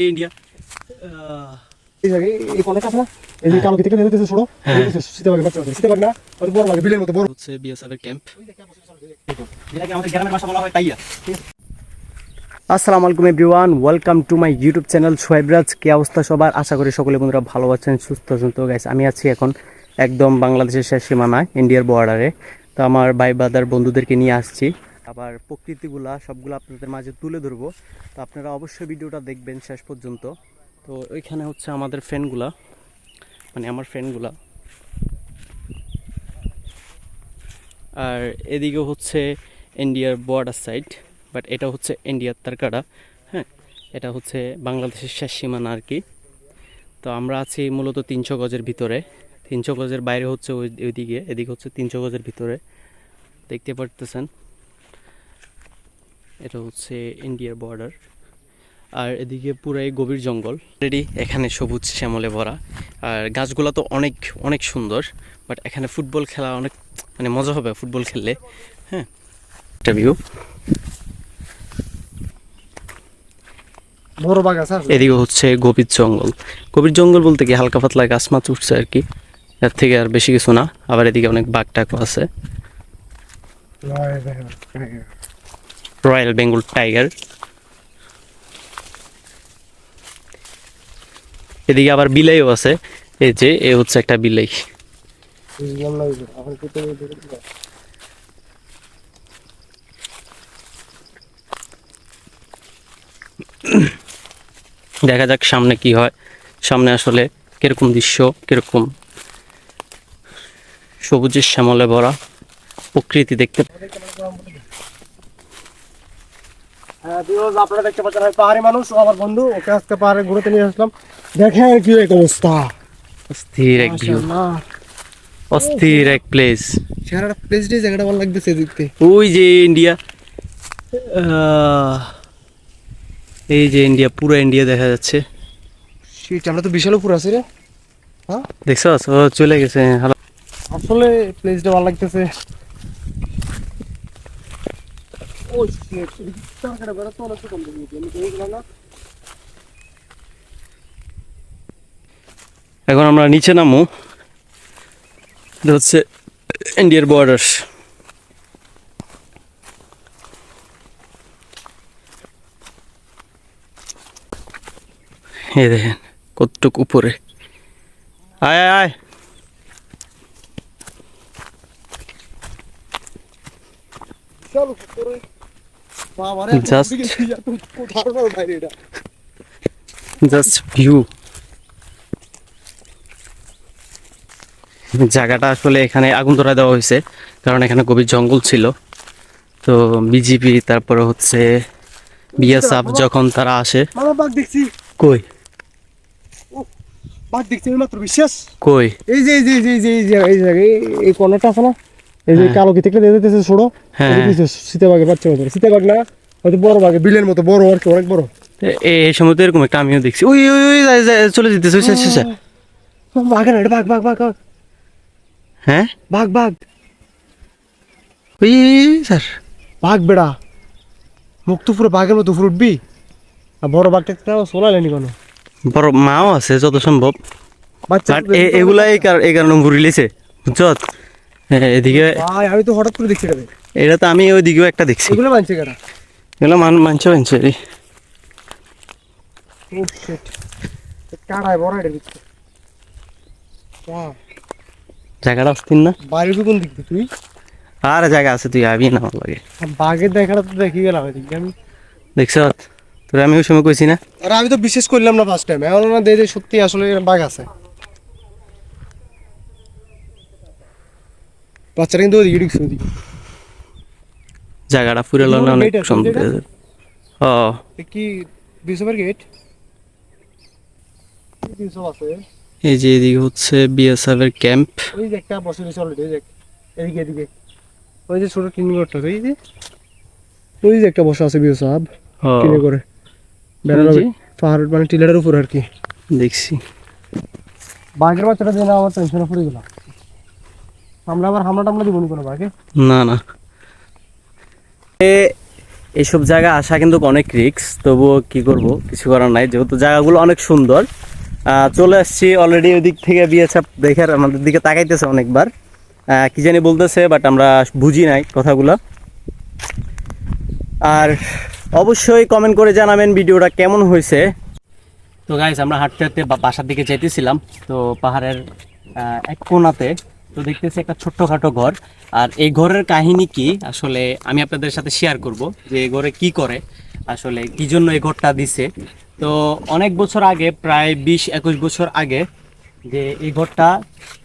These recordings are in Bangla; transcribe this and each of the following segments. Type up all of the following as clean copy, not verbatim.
ইন্ডিয়া হচ্ছে বিএসএফ এর ক্যাম্প, যেটাকে আমাদের গ্রামের ভাষা বলা হয় তাইয়া। আসসালামু আলাইকুম everyone, welcome to my YouTube channel Sohebraj. কি অবস্থা সবার? আশা করি সকলে বন্ধুরা ভালো আছেন, সুস্থ আছেন। তো গাইস, আমি আছি এখন একদম বাংলাদেশের শেষ সীমানায়, ইন্ডিয়ার বর্ডারে। তো আমার ভাই বাদার বন্ধুদেরকে নিয়ে আসছি, আবার প্রকৃতিগুলা সবগুলো আপনাদের মাঝে তুলে ধরবো। তো আপনারা অবশ্যই ভিডিওটা দেখবেন শেষ পর্যন্ত। তো ওইখানে হচ্ছে আমাদের ফ্রেন্ডগুলা, মানে আমার ফ্রেন্ডগুলা, আর এদিকে হচ্ছে ইন্ডিয়ার বর্ডার সাইড, বাট এটা হচ্ছে ইন্ডিয়ার তারকাড়া। হ্যাঁ, এটা হচ্ছে বাংলাদেশের শেষ সীমানা আর কি। তো আমরা আছি মূলত 300 গজের ভিতরে। 300 গজের বাইরে হচ্ছে ওইদিকে, এদিকে হচ্ছে 300 গজের ভিতরে, দেখতে পারতেছেন। এটা হচ্ছে ইন্ডিয়ার বর্ডার, আর এদিকে পুরাই গভীর জঙ্গল। রেডি, এখানে সবুজ শ্যামলে ভরা, আর গাছগুলো তো অনেক অনেক সুন্দর। বাট এখানে ফুটবল খেলা অনেক মানে মজা হবে ফুটবল খেললে। হ্যাঁ, একটা ভিউ। এদিকে হচ্ছে গভীর জঙ্গল। গভীর জঙ্গল বলতে কি হালকা পাতলা গাছ মাছ উঠছে আর কি, এর থেকে আর বেশি কিছু না। আবার এদিকে অনেক বাঘ টাঘও আছে, রয়্যাল বেঙ্গল টাইগার। এদিকে আবার বিলাইও আছে, এই যে এ হচ্ছে একটা বিলাই। দেখা যাক সামনে কি হয়, সামনে আসলে কিরকম দৃশ্য, কিরকম সবুজের শ্যামলে ভরা প্রকৃতি দেখতে। আপনারা দেখতে পাচ্ছেন পাহাড়ি মানুষ, আমার বন্ধু, ওকে আজকে পাহাড়ে ঘুরতে নিয়ে আসলাম। দেখেন কি এক অবস্থা, অস্থির এক ভিউ, অস্থির এক প্লেস। সারাটা প্লেসটাই জায়গাটা ভালো লাগতেছে দেখতে। ওই যে ইন্ডিয়া, এই যে ইন্ডিয়া, পুরো ইন্ডিয়া দেখা যাচ্ছে। শীত, আমরা তো বিশাল উপর আছি রে। হ্যাঁ, দেখছো ও চলে গেছে। হ্যালো, আসলে প্লেসটা ভালো লাগতেছে। ও শিট, টাকাটা বড় তো অনেক কম দিয়েছে, আমি দেখলাম না। এখন আমরা নিচে নামবো, এটা হচ্ছে ইন্ডিয়ার বর্ডার। এই দেখেন কতটুক উপরে। আয় আয় আয়, চলো উপরে। বাবারে, Just- ধারণার বাইরে এটা। Just view. জায়গাটা আসলে এখানে আগুন ধরা দেওয়া হয়েছে, কারণ এখানে গভীর জঙ্গল ছিল। তো বিজিপি, তারপরে হচ্ছে বিএসএফ যখন তারা আসে। মামা বাঘ দেখছি, কই বাঘ দেখছি আমি মাত্র, বিশ্বাস। কই? এই যে এই যে এই যে এই যে এই যে এই জায়গায় এই কর্নারটা আছে না, এই যে হ্যাঁ। কালো কি থেকে দিয়ে দিতেছে ছোট। হ্যাঁ। সীতাবাগের বাচ্চা মতো, সীতাবাগ না, হয়তো বড় বাঘে, বিলের মতো বড় আর কি, অনেক বড়। এই সময় তো এরকম একটা আমিও দেখছি। ওই ওই ওই চলে যেতেছে, ওই শেষে। বাঘে না, এটা বাঘ বাঘ বাঘ বাঘ হ্যাঁ, বাঘ বাঘ ওই স্যার, বাঘ বেড়া, মুখ তো পুরো বাঘের মতো উপরে উঠবি। আর বড় বাঘটা চলালেনি কোনো বড় মাও আছে যত সম্ভব। বাচ্চা। বাট এগুলা এই কারণে ঘুরিলেছে, বুঝছ? এদিকে ভাই আমি তো হঠাৎ করে দেখছি এটা, এটা তো আমি ওইদিকেও একটা দেখছি। এগুলো মানছে কেটা। এগুলো মানছে মানছে রে। ও শিট, কাটায় বড় এটা দিচ্ছে। জায়গাটা অস্থির না? বাইরে কোন দিক দিয়ে তুই? আর জায়গা আছে, তুই আবি না আমার লাগে। বাঘের দেখাটা তো দেখি গেলাম এদিকে আমি। দেখছ তোর, আমি ওই সময় কইছি না। আর আমি তো বিশ্বাস করলাম না ফার্স্ট টাইম, এখন না দেখে সত্যি আসলে বাঘ আছে। বাচ্চারা কিন্তু ওদিকে ঢুকছে, ওদিকে। জায়গাটা পুরো এখানে অনেক gate আছে, সুন্দর। যেটা? ও, এ কি বিশপের গেট? বিশপ আছে। এই যে এদিকে হচ্ছে বিএসএফ এর ক্যাম্প। ওই যে একটা বসে রয়েছে অলরেডি, ওই যে এদিকে এদিকে, ওই যে ছোট টিন ঘরটা, ওই যে একটা বসা আছে বিশপ টিনে করে বেড়ানো পাহাড়, মানে টিলাটার উপর আর কি। দেখছি বাঘের বাচ্চাটা দিয়ে না আমার টেনশনে পড়ে গেলাম। আমরা আবার হামলা টামলা দিব নি কোনো বাঘে। না না। এইসব জায়গা আসা কিন্তু অনেক রিস্ক, তবুও কি করব, কিছু করার নাই, যেহেতু জায়গাগুলো অনেক সুন্দর। চলে আসছি অলরেডি, ওই দিক থেকে বিয়ে ছাপ দেখে আমাদের দিকে তাকাইতেছে অনেকবার, কি জানি বলতেছে, বাট আমরা বুঝি নাই কথাগুলো। আর অবশ্যই কমেন্ট করে জানাবেন ভিডিওটা কেমন হয়েছে। তো গাইস, আমরা হাঁটতে হাঁটতে বাসার দিকে যাইতেছিলাম, তো পাহাড়ের এক কোণাতে তো দেখতেছি একটা ছোট্টখাটো ঘর। আর এই ঘরের কাহিনী কি আসলে আমি আপনাদের সাথে শেয়ার করব, যে এই ঘরে কি করে, আসলে কি জন্য এই ঘরটা দিছে। তো অনেক বছর আগে, প্রায় 20-21 বছর আগে, যে এই ঘরটা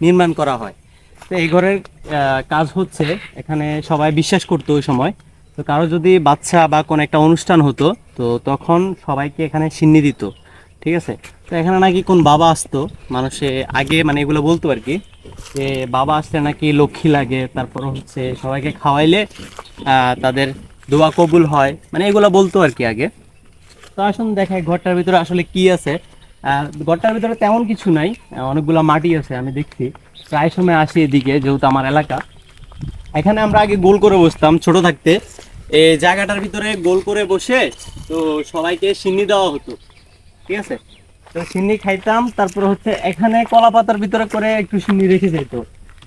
নির্মাণ করা হয়। তো এই ঘরের কাজ হচ্ছে, এখানে সবাই বিশ্বাস করতো ওই সময়, তো কারো যদি বাচ্চা বা কোনো একটা অনুষ্ঠান হতো, তো তখন সবাইকে এখানে সিন্নি দিত, ঠিক আছে। তো এখানে নাকি কোন বাবা আসতো, মানুষে আগে মানে এগুলো বলতো আর কি, যে বাবা আসলে নাকি লক্ষ্মী লাগে, তারপর হচ্ছে সবাইকে খাওয়াইলে তাদের দোয়া কবুল হয়, মানে এগুলো বলতো আর কি আগে। তো আসুন দেখাই ঘরটার ভিতরে আসলে কি আছে। ঘরটার ভিতরে তেমন কিছু নাই, অনেকগুলো মাটি আছে, আমি দেখছি প্রায় সময় আসি এদিকে, যেহেতু আমার এলাকা। এখানে আমরা আগে গোল করে বসতাম ছোট থাকতে, এই জায়গাটার ভিতরে গোল করে বসে তো সবাইকে সিন্নি দেওয়া হতো, ঠিক আছে। তো সিন্নি খাইতাম, তারপর হচ্ছে এখানে কলা পাতার ভিতরে করে একটু সিন্নি রেখে যেত,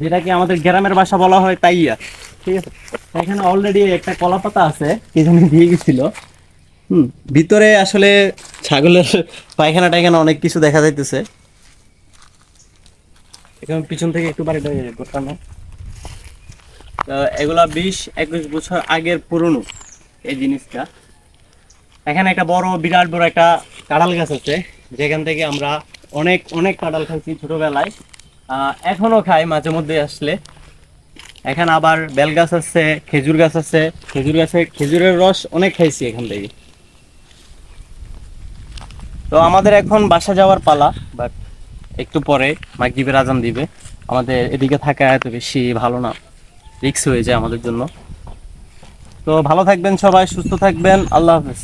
যেটাকে আমাদের গ্রামের ভাষা বলা হয় তাইয়া, ঠিক আছে। এখানে অলরেডি একটা কলা পাতা আছে, কি জানি দিয়ে গেছিল। ভিতরে আসলে ছাগলের পায়খানা টায়খানা অনেক কিছু দেখা যাইতেছে। এখানে পিছন থেকে একটু বাড়িটা গোটানো। এগুলা 20-21 বছর আগের পুরনো এই জিনিসটা। এখানে একটা বড়, বিরাট বড় একটা কাঁঠাল গাছ আছে, যেখান থেকে আমরা অনেক অনেক কাঁঠাল খাইছি ছোটবেলায়, এখনো খাই মাঝে মধ্যে আসলে। এখানে আবার বেল গাছ আছে, খেজুর গাছ আছে, খেজুর গাছে খেজুরের রস অনেক খাইছি এখান থেকে। তো আমাদের এখন বাসা যাওয়ার পালা, বাট একটু পরে মাগরিবের আজান দিবে। আমাদের এদিকে থাকা এত বেশি ভালো না, রিস্ক হয়ে যায় আমাদের জন্য। তো ভালো থাকবেন সবাই, সুস্থ থাকবেন, আল্লাহ হাফেজ।